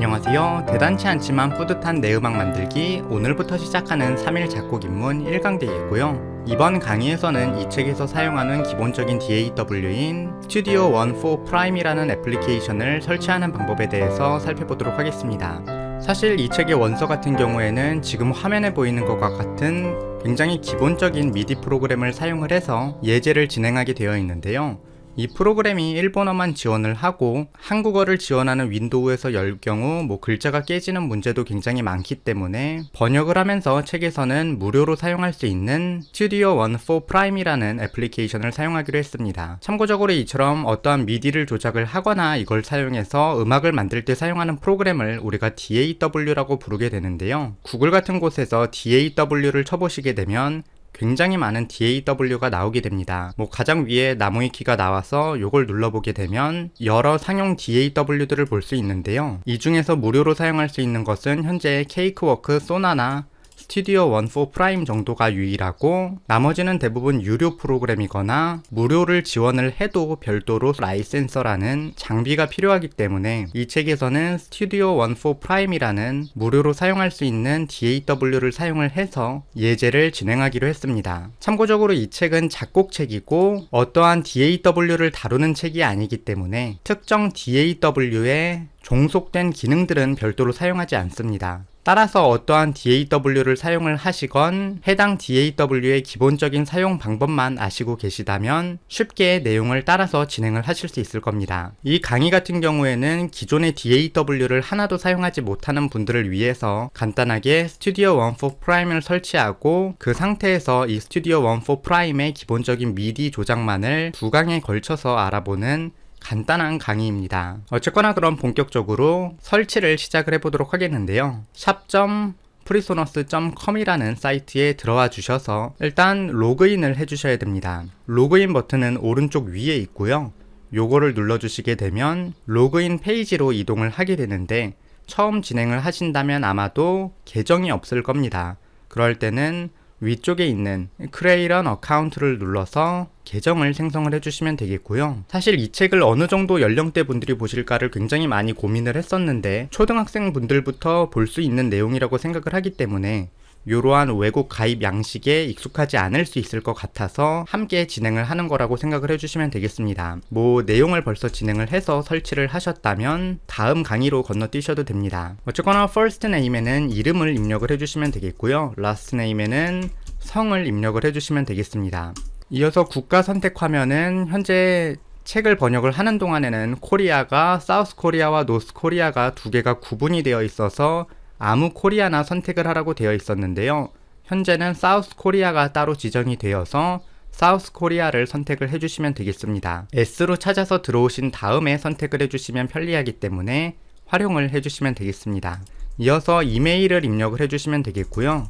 안녕하세요. 대단치 않지만 뿌듯한 내 음악 만들기, 오늘부터 시작하는 3일 작곡 입문 1강대이고요. 이번 강의에서는 이 책에서 사용하는 기본적인 DAW인 스튜디오 원 4 프라임이라는 애플리케이션을 설치하는 방법에 대해서 살펴보도록 하겠습니다. 사실 이 책의 원서 같은 경우에는 지금 화면에 보이는 것과 같은 굉장히 기본적인 미디 프로그램을 사용을 해서 예제를 진행하게 되어 있는데요. 이 프로그램이 일본어만 지원을 하고 한국어를 지원하는 윈도우에서 열 경우 글자가 깨지는 문제도 굉장히 많기 때문에 번역을 하면서 책에서는 무료로 사용할 수 있는 스튜디오 원 4 프라임이라는 애플리케이션을 사용하기로 했습니다. 참고적으로 이처럼 어떠한 미디를 조작을 하거나 이걸 사용해서 음악을 만들 때 사용하는 프로그램을 우리가 DAW라고 부르게 되는데요. 구글 같은 곳에서 DAW를 쳐보시게 되면 굉장히 많은 DAW가 나오게 됩니다. 가장 위에 나무위키가 나와서 이걸 눌러보게 되면 여러 상용 DAW들을 볼 수 있는데요. 이 중에서 무료로 사용할 수 있는 것은 현재 케이크워크, 소나나, 스튜디오 원 4 프라임 정도가 유일하고 나머지는 대부분 유료 프로그램이거나 무료를 지원을 해도 별도로 라이센서라는 장비가 필요하기 때문에 이 책에서는 스튜디오 원 4 프라임이라는 무료로 사용할 수 있는 DAW를 사용을 해서 예제를 진행하기로 했습니다. 참고적으로 이 책은 작곡책이고 어떠한 DAW를 다루는 책이 아니기 때문에 특정 DAW에 종속된 기능들은 별도로 사용하지 않습니다. 따라서 어떠한 DAW를 사용을 하시건 해당 DAW의 기본적인 사용 방법만 아시고 계시다면 쉽게 내용을 따라서 진행을 하실 수 있을 겁니다. 이 강의 같은 경우에는 기존의 DAW를 하나도 사용하지 못하는 분들을 위해서 간단하게 스튜디오 원 4 프라임을 설치하고 그 상태에서 이 스튜디오 원 4 프라임의 기본적인 미디 조작만을 2강에 걸쳐서 알아보는 간단한 강의입니다. 어쨌거나 그럼 본격적으로 설치를 시작을 해보도록 하겠는데요. shop.presonus.com이라는 사이트에 들어와 주셔서 일단 로그인을 해주셔야 됩니다. 로그인 버튼은 오른쪽 위에 있고요. 요거를 눌러주시게 되면 로그인 페이지로 이동을 하게 되는데 처음 진행을 하신다면 아마도 계정이 없을 겁니다. 그럴 때는 위쪽에 있는 Create an Account를 눌러서 계정을 생성을 해주시면 되겠고요. 사실 이 책을 어느 정도 연령대 분들이 보실까를 굉장히 많이 고민을 했었는데 초등학생 분들부터 볼 수 있는 내용이라고 생각을 하기 때문에 이러한 외국 가입 양식에 익숙하지 않을 수 있을 것 같아서 함께 진행을 하는 거라고 생각을 해주시면 되겠습니다. 내용을 벌써 진행을 해서 설치를 하셨다면 다음 강의로 건너뛰셔도 됩니다. 어쨌거나 first name에는 이름을 입력을 해주시면 되겠고요. last name에는 성을 입력을 해주시면 되겠습니다. 이어서 국가 선택하면은 현재 책을 번역을 하는 동안에는 코리아가 사우스 코리아와 노스 코리아가 두 개가 구분이 되어 있어서 아무 코리아나 선택을 하라고 되어 있었는데요. 현재는 사우스 코리아가 따로 지정이 되어서 사우스 코리아를 선택을 해주시면 되겠습니다. S로 찾아서 들어오신 다음에 선택을 해주시면 편리하기 때문에 활용을 해주시면 되겠습니다. 이어서 이메일을 입력을 해주시면 되겠고요.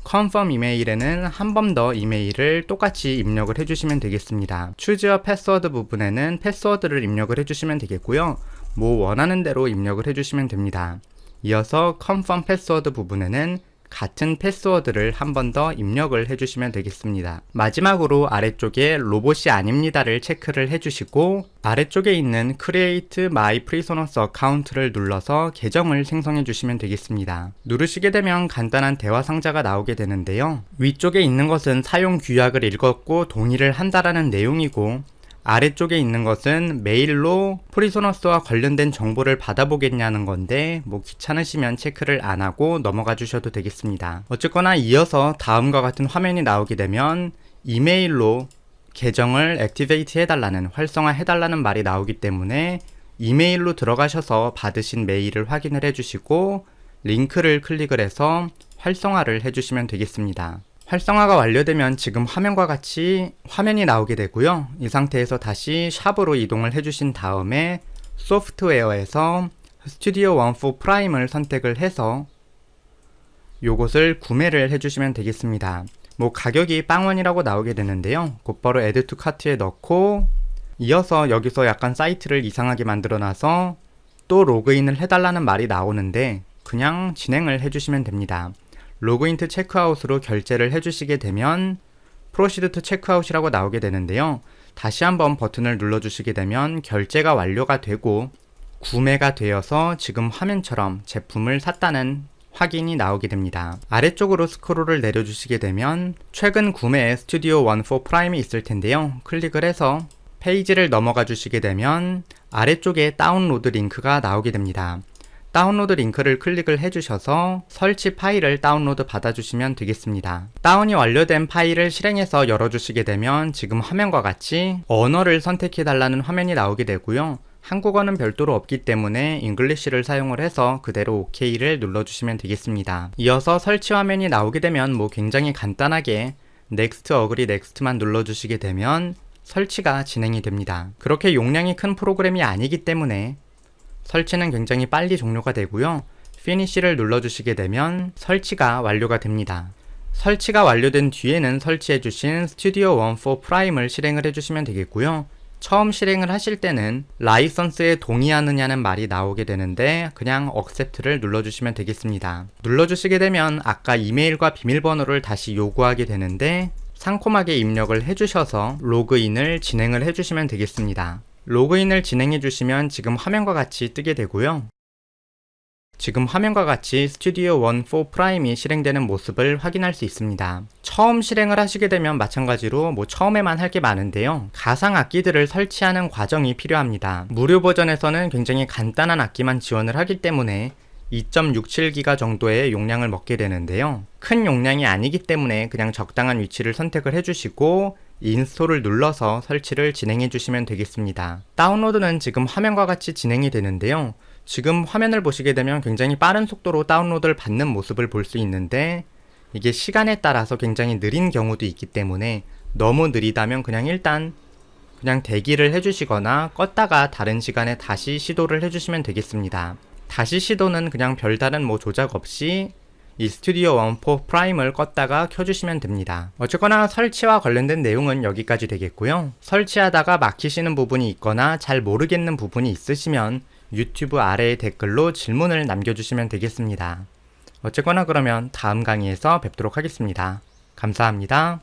confirm 이메일에는 한 번 더 이메일을 똑같이 입력을 해주시면 되겠습니다. choose your password 부분에는 패스워드를 입력을 해주시면 되겠고요. 원하는 대로 입력을 해주시면 됩니다. 이어서 confirm 패스워드 부분에는 같은 패스워드를 한 번 더 입력을 해주시면 되겠습니다. 마지막으로 아래쪽에 로봇이 아닙니다를 체크를 해주시고 아래쪽에 있는 Create My Presonus Account를 눌러서 계정을 생성해 주시면 되겠습니다. 누르시게 되면 간단한 대화 상자가 나오게 되는데요. 위쪽에 있는 것은 사용 규약을 읽었고 동의를 한다라는 내용이고 아래쪽에 있는 것은 메일로 프리소너스와 관련된 정보를 받아보겠냐는 건데 귀찮으시면 체크를 안 하고 넘어가 주셔도 되겠습니다. 어쨌거나 이어서 다음과 같은 화면이 나오게 되면 이메일로 계정을 액티베이트 해달라는, 활성화 해달라는 말이 나오기 때문에 이메일로 들어가셔서 받으신 메일을 확인을 해주시고 링크를 클릭을 해서 활성화를 해주시면 되겠습니다. 활성화가 완료되면 지금 화면과 같이 화면이 나오게 되고요. 이 상태에서 다시 샵으로 이동을 해주신 다음에 소프트웨어에서 스튜디오 원 4 프라임을 선택을 해서 요것을 구매를 해주시면 되겠습니다. 가격이 빵원이라고 나오게 되는데요. 곧바로 Add to Cart에 넣고 이어서 여기서 약간 사이트를 이상하게 만들어놔서 또 로그인을 해달라는 말이 나오는데 그냥 진행을 해주시면 됩니다. 로그인 투 체크아웃으로 결제를 해주시게 되면 프로시드 투 체크아웃이라고 나오게 되는데요. 다시 한번 버튼을 눌러주시게 되면 결제가 완료가 되고 구매가 되어서 지금 화면처럼 제품을 샀다는 확인이 나오게 됩니다. 아래쪽으로 스크롤을 내려주시게 되면 최근 구매에 스튜디오 원 4 프라임이 있을 텐데요. 클릭을 해서 페이지를 넘어가 주시게 되면 아래쪽에 다운로드 링크가 나오게 됩니다. 다운로드 링크를 클릭을 해주셔서 설치 파일을 다운로드 받아주시면 되겠습니다. 다운이 완료된 파일을 실행해서 열어주시게 되면 지금 화면과 같이 언어를 선택해달라는 화면이 나오게 되고요. 한국어는 별도로 없기 때문에 잉글리시를 사용을 해서 그대로 OK를 눌러주시면 되겠습니다. 이어서 설치 화면이 나오게 되면 굉장히 간단하게 Next, Agree, Next만 눌러주시게 되면 설치가 진행이 됩니다. 그렇게 용량이 큰 프로그램이 아니기 때문에 설치는 굉장히 빨리 종료가 되고요. Finish를 눌러주시게 되면 설치가 완료가 됩니다. 설치가 완료된 뒤에는 설치해주신 스튜디오 원 4 프라임을 실행을 해주시면 되겠고요. 처음 실행을 하실 때는 라이선스에 동의하느냐는 말이 나오게 되는데 그냥 Accept를 눌러주시면 되겠습니다. 눌러주시게 되면 아까 이메일과 비밀번호를 다시 요구하게 되는데 상콤하게 입력을 해주셔서 로그인을 진행을 해주시면 되겠습니다. 로그인을 진행해 주시면 지금 화면과 같이 뜨게 되고요. 지금 화면과 같이 스튜디오 원 4 프라임이 실행되는 모습을 확인할 수 있습니다. 처음 실행을 하시게 되면 마찬가지로 처음에만 할 게 많은데요. 가상 악기들을 설치하는 과정이 필요합니다. 무료 버전에서는 굉장히 간단한 악기만 지원을 하기 때문에 2.67기가 정도의 용량을 먹게 되는데요. 큰 용량이 아니기 때문에 그냥 적당한 위치를 선택을 해주시고 인스톨을 눌러서 설치를 진행해 주시면 되겠습니다. 다운로드는 지금 화면과 같이 진행이 되는데요. 지금 화면을 보시게 되면 굉장히 빠른 속도로 다운로드를 받는 모습을 볼 수 있는데 이게 시간에 따라서 굉장히 느린 경우도 있기 때문에 너무 느리다면 그냥 대기를 해주시거나 껐다가 다른 시간에 다시 시도를 해주시면 되겠습니다. 다시 시도는 그냥 별다른 조작 없이 이 스튜디오 원 4 프라임을 껐다가 켜주시면 됩니다. 어쨌거나 설치와 관련된 내용은 여기까지 되겠고요. 설치하다가 막히시는 부분이 있거나 잘 모르겠는 부분이 있으시면 유튜브 아래의 댓글로 질문을 남겨주시면 되겠습니다. 어쨌거나 그러면 다음 강의에서 뵙도록 하겠습니다. 감사합니다.